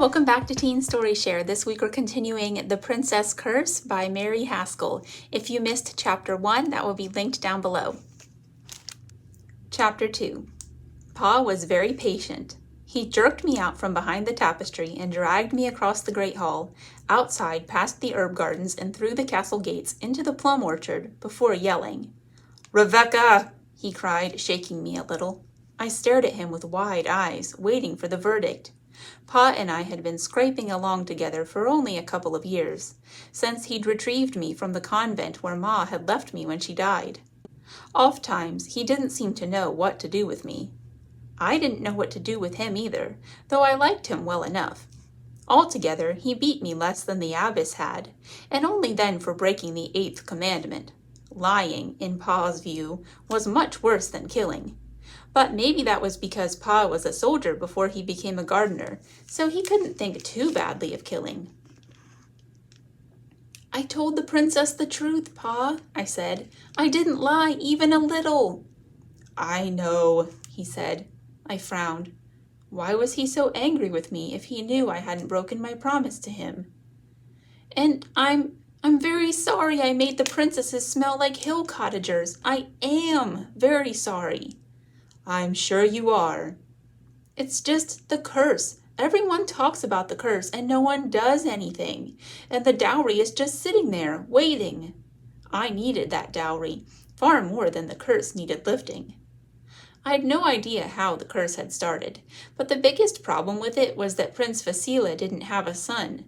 Welcome back to Teen Story Share. This week we're continuing The Princess Curse by Merrie Haskell. If you missed Chapter 1, that will be linked down below. Chapter 2. Pa was very patient. He jerked me out from behind the tapestry and dragged me across the great hall, outside past the herb gardens and through the castle gates into the plum orchard, before yelling. "Reveka!" he cried, shaking me a little. I stared at him with wide eyes, waiting for the verdict. Pa and I had been scraping along together for only a couple of years, since he'd retrieved me from the convent where Ma had left me when she died. Ofttimes he didn't seem to know what to do with me. I didn't know what to do with him either, though I liked him well enough. Altogether, he beat me less than the abbess had, and only then for breaking the 8th commandment. Lying, in Pa's view, was much worse than killing. But maybe that was because Pa was a soldier before he became a gardener, so he couldn't think too badly of killing. "I told the princess the truth, Pa," I said. "I didn't lie even a little." "I know," he said. I frowned. Why was he so angry with me if he knew I hadn't broken my promise to him? "And I'm very sorry I made the princesses smell like hill cottagers. I am very sorry." "I'm sure you are." "It's just the curse. Everyone talks about the curse and no one does anything. And the dowry is just sitting there, waiting. I needed that dowry, far more than the curse needed lifting." I had no idea how the curse had started, but the biggest problem with it was that Prince Vasila didn't have a son.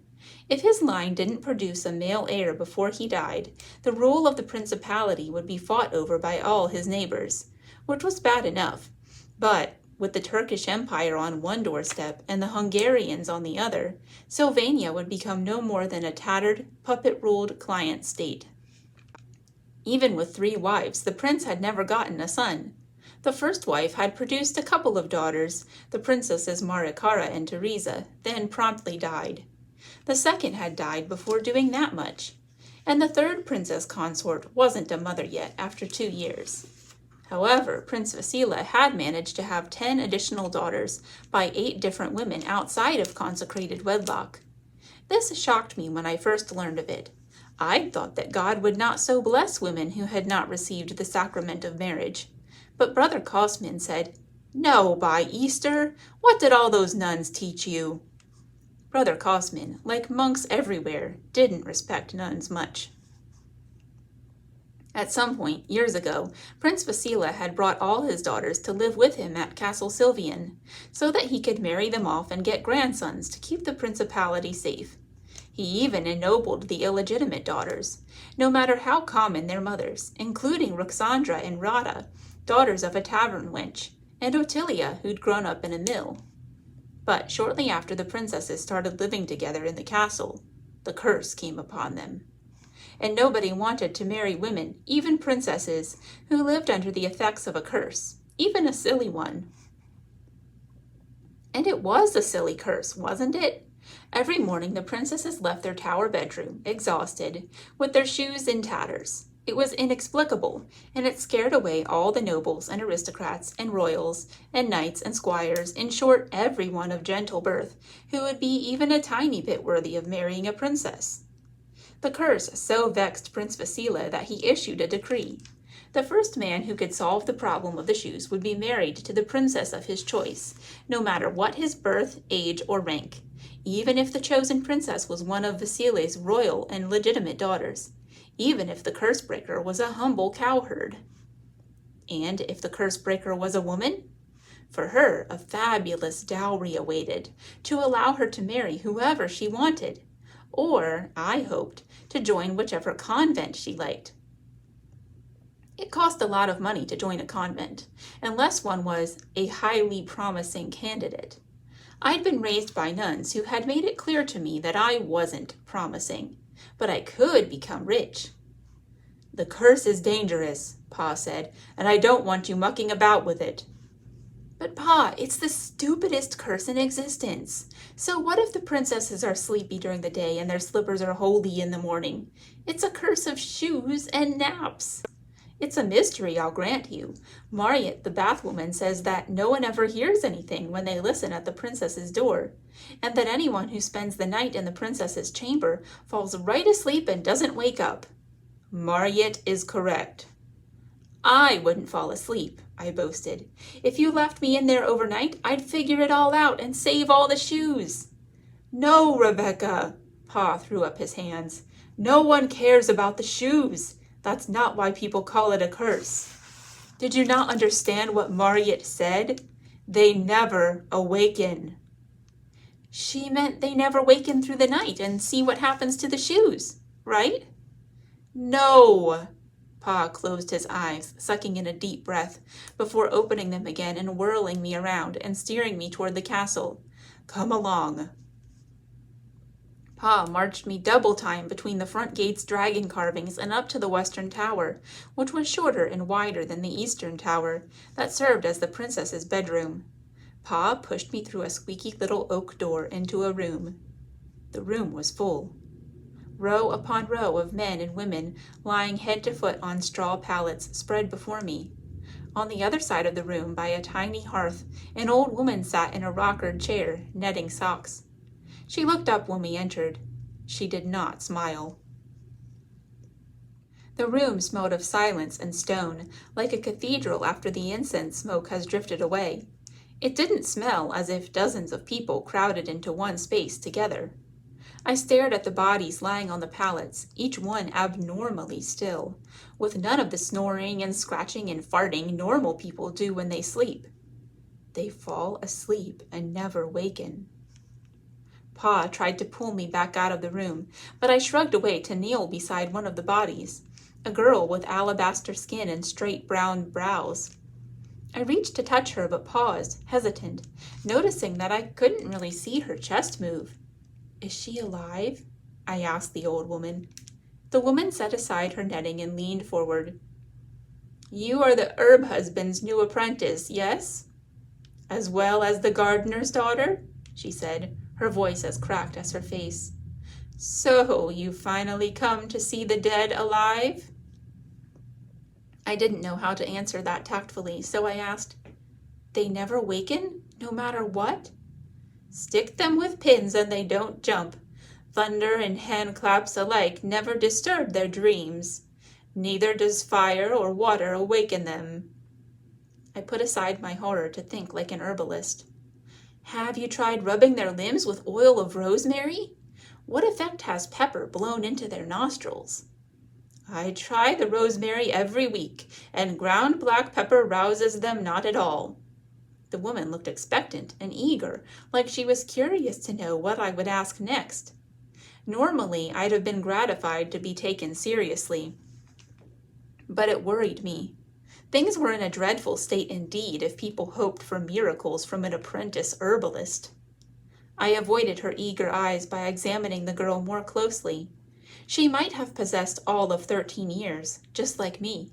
If his line didn't produce a male heir before he died, the rule of the principality would be fought over by all his neighbors, which was bad enough. But with the Turkish Empire on one doorstep and the Hungarians on the other, Sylvania would become no more than a tattered, puppet-ruled client state. Even with 3 wives, the prince had never gotten a son. The first wife had produced a couple of daughters, the princesses Marikara and Teresa, then promptly died. The second had died before doing that much. And the third princess consort wasn't a mother yet after 2 years. However, Prince Vasila had managed to have 10 additional daughters by 8 different women outside of consecrated wedlock. This shocked me when I first learned of it. I'd thought that God would not so bless women who had not received the sacrament of marriage. But Brother Cosmin said, "No, by Easter, what did all those nuns teach you?" Brother Cosmin, like monks everywhere, didn't respect nuns much. At some point, years ago, Prince Vasila had brought all his daughters to live with him at Castle Sylvian, so that he could marry them off and get grandsons to keep the principality safe. He even ennobled the illegitimate daughters, no matter how common their mothers, including Ruxandra and Rada, daughters of a tavern wench, and Ottilia, who'd grown up in a mill. But shortly after the princesses started living together in the castle, the curse came upon them. And nobody wanted to marry women, even princesses, who lived under the effects of a curse, even a silly one. And it was a silly curse, wasn't it? Every morning the princesses left their tower bedroom, exhausted, with their shoes in tatters. It was inexplicable, and it scared away all the nobles and aristocrats and royals and knights and squires, in short, everyone of gentle birth who would be even a tiny bit worthy of marrying a princess. The curse so vexed Prince Vasila that he issued a decree. The first man who could solve the problem of the shoes would be married to the princess of his choice, no matter what his birth, age, or rank, even if the chosen princess was one of Vasile's royal and legitimate daughters, even if the curse breaker was a humble cowherd. And if the curse breaker was a woman? For her, a fabulous dowry awaited, to allow her to marry whoever she wanted, or, I hoped, to join whichever convent she liked. It cost a lot of money to join a convent, unless one was a highly promising candidate. I'd been raised by nuns who had made it clear to me that I wasn't promising, but I could become rich. "The curse is dangerous," Pa said, "and I don't want you mucking about with it." "But Pa, it's the stupidest curse in existence. So what if the princesses are sleepy during the day and their slippers are holy in the morning? It's a curse of shoes and naps." It's a mystery, I'll grant you. Marriott, the bathwoman, says that no one ever hears anything when they listen at the princess's door, and that anyone who spends the night in the princess's chamber falls right asleep and doesn't wake up. Marriott is correct. I wouldn't fall asleep, I boasted. If you left me in there overnight, I'd figure it all out and save all the shoes. No, Reveka, Pa threw up his hands. No one cares about the shoes. That's not why people call it a curse. Did you not understand what Marriott said? They never awaken. She meant they never waken through the night and see what happens to the shoes, right? No. Pa closed his eyes, sucking in a deep breath, before opening them again and whirling me around and steering me toward the castle. Come along. Pa marched me double time between the front gate's dragon carvings and up to the western tower, which was shorter and wider than the eastern tower, that served as the princess's bedroom. Pa pushed me through a squeaky little oak door into a room. The room was full. Row upon row of men and women lying head to foot on straw pallets spread before me. On the other side of the room, by a tiny hearth, an old woman sat in a rockered chair, netting socks. She looked up when we entered. She did not smile. The room smelled of silence and stone, like a cathedral after the incense smoke has drifted away. It didn't smell as if dozens of people crowded into one space together. I stared at the bodies lying on the pallets, each one abnormally still, with none of the snoring and scratching and farting normal people do when they sleep. They fall asleep and never waken. Pa tried to pull me back out of the room, but I shrugged away to kneel beside one of the bodies, a girl with alabaster skin and straight brown brows. I reached to touch her but paused, hesitant, noticing that I couldn't really see her chest move. Is she alive? I asked the old woman. The woman set aside her netting and leaned forward. You are the herb husband's new apprentice, yes? As well as the gardener's daughter? She said, her voice as cracked as her face. So, you finally come to see the dead alive? I didn't know how to answer that tactfully, so I asked, They never waken, no matter what? Stick them with pins and they don't jump. Thunder and hand claps alike never disturb their dreams. Neither does fire or water awaken them. I put aside my horror to think like an herbalist. Have you tried rubbing their limbs with oil of rosemary? What effect has pepper blown into their nostrils? I try the rosemary every week, and ground black pepper rouses them not at all. The woman looked expectant and eager, like she was curious to know what I would ask next. Normally, I'd have been gratified to be taken seriously, but it worried me. Things were in a dreadful state indeed if people hoped for miracles from an apprentice herbalist. I avoided her eager eyes by examining the girl more closely. She might have possessed all of 13 years, just like me.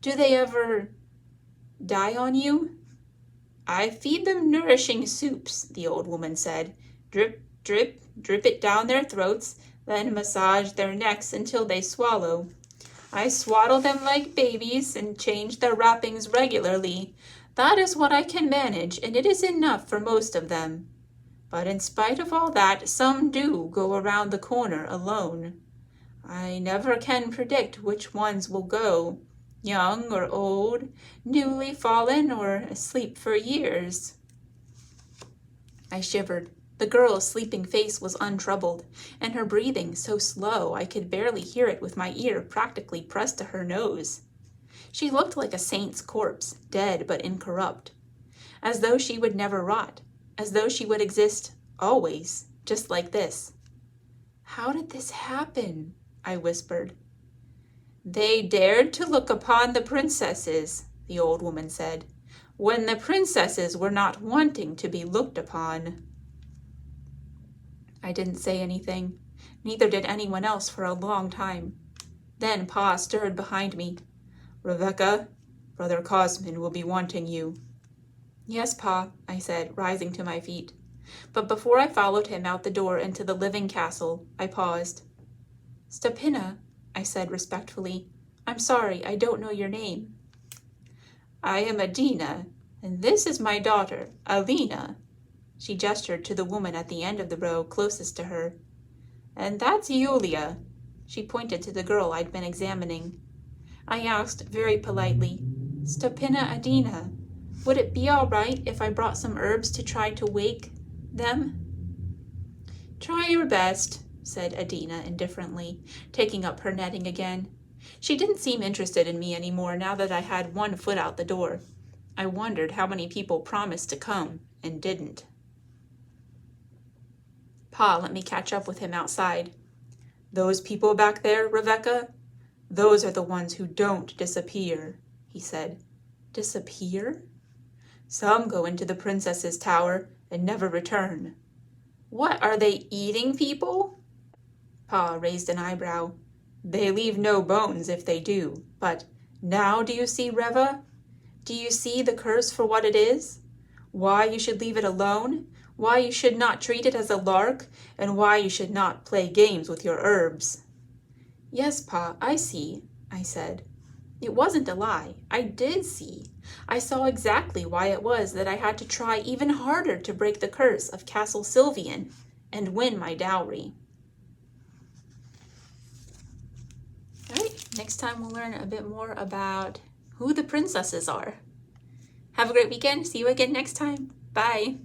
Do they ever die on you? I feed them nourishing soups, the old woman said. Drip, drip, drip it down their throats, then massage their necks until they swallow. I swaddle them like babies and change their wrappings regularly. That is what I can manage, and it is enough for most of them. But in spite of all that, some do go around the corner alone. I never can predict which ones will go, young or old, newly fallen or asleep for years. I shivered. The girl's sleeping face was untroubled, and her breathing so slow I could barely hear it with my ear practically pressed to her nose. She looked like a saint's corpse, dead but incorrupt, as though she would never rot, as though she would exist always, just like this. How did this happen? I whispered. They dared to look upon the princesses, the old woman said, when the princesses were not wanting to be looked upon. I didn't say anything. Neither did anyone else for a long time. Then Pa stirred behind me. Reveka, Brother Cosmin will be wanting you. Yes, Pa, I said, rising to my feet. But before I followed him out the door into the living castle, I paused. Stepina, I said respectfully, I'm sorry, I don't know your name. I am Adina, and this is my daughter, Alina. She gestured to the woman at the end of the row closest to her. And that's Yulia. She pointed to the girl I'd been examining. I asked very politely, Stopina Adina, would it be all right if I brought some herbs to try to wake them? Try your best, said Adina indifferently, taking up her netting again. She didn't seem interested in me anymore now that I had one foot out the door. I wondered how many people promised to come and didn't. Pa let me catch up with him outside. Those people back there, Reveka? Those are the ones who don't disappear, he said. Disappear? Some go into the princess's tower and never return. What, are they eating people? Pa raised an eyebrow. They leave no bones if they do, but now do you see, Reva? Do you see the curse for what it is? Why you should leave it alone? Why you should not treat it as a lark? And why you should not play games with your herbs? Yes, Pa, I see, I said. It wasn't a lie. I did see. I saw exactly why it was that I had to try even harder to break the curse of Castle Sylvian and win my dowry. All right, next time we'll learn a bit more about who the princesses are. Have a great weekend. See you again next time. Bye.